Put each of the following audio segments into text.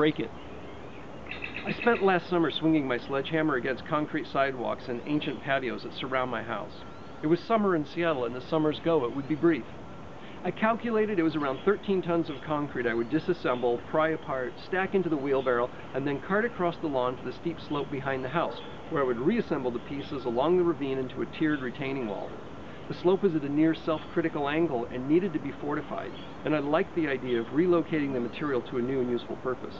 break it. I spent last summer swinging my sledgehammer against concrete sidewalks and ancient patios that surround my house. It was summer in Seattle, and as summers go, it would be brief. I calculated it was around 13 tons of concrete I would disassemble, pry apart, stack into the wheelbarrow, and then cart across the lawn to the steep slope behind the house, where I would reassemble the pieces along the ravine into a tiered retaining wall. The slope was at a near self-critical angle and needed to be fortified, and I liked the idea of relocating the material to a new and useful purpose.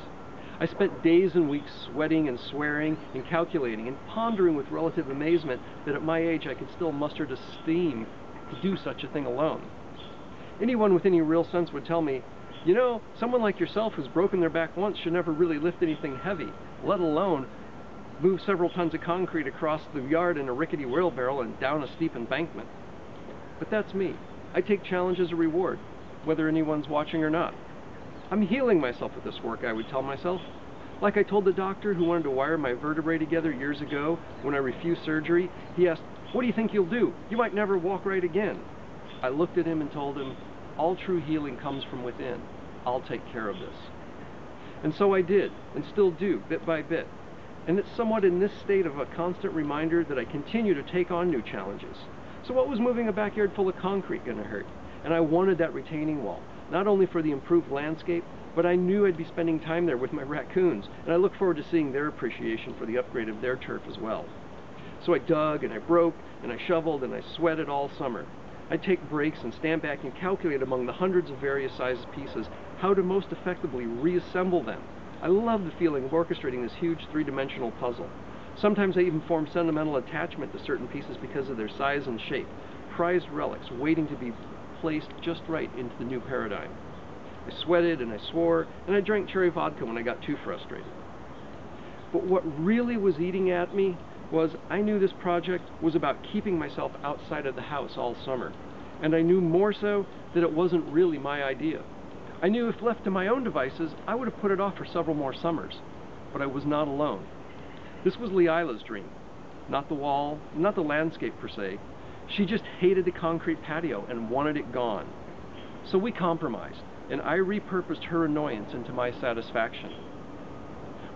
I spent days and weeks sweating and swearing and calculating and pondering with relative amazement that at my age I could still muster the steam to do such a thing alone. Anyone with any real sense would tell me, you know, someone like yourself who's broken their back once should never really lift anything heavy, let alone move several tons of concrete across the yard in a rickety wheelbarrow and down a steep embankment. But that's me. I take challenge as a reward, whether anyone's watching or not. I'm healing myself with this work, I would tell myself. Like I told the doctor who wanted to wire my vertebrae together years ago when I refused surgery, he asked, "What do you think you'll do? You might never walk right again." I looked at him and told him, "All true healing comes from within. I'll take care of this." And so I did, and still do, bit by bit. And it's somewhat in this state of a constant reminder that I continue to take on new challenges. So what was moving a backyard full of concrete going to hurt? And I wanted that retaining wall, not only for the improved landscape, but I knew I'd be spending time there with my raccoons, and I look forward to seeing their appreciation for the upgrade of their turf as well. So I dug, and I broke, and I shoveled, and I sweated all summer. I'd take breaks and stand back and calculate among the hundreds of various sized pieces how to most effectively reassemble them. I love the feeling of orchestrating this huge three-dimensional puzzle. Sometimes I even form sentimental attachment to certain pieces because of their size and shape, prized relics waiting to be placed just right into the new paradigm. I sweated and I swore, and I drank cherry vodka when I got too frustrated. But what really was eating at me was I knew this project was about keeping myself outside of the house all summer, and I knew more so that it wasn't really my idea. I knew if left to my own devices, I would have put it off for several more summers, but I was not alone. This was Leilah's dream, not the wall, not the landscape per se. She just hated the concrete patio and wanted it gone. So we compromised, and I repurposed her annoyance into my satisfaction.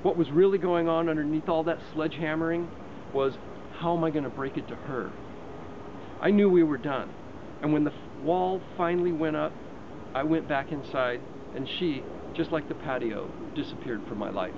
What was really going on underneath all that sledgehammering was, how am I going to break it to her? I knew we were done, and when the wall finally went up, I went back inside, and she, just like the patio, disappeared from my life.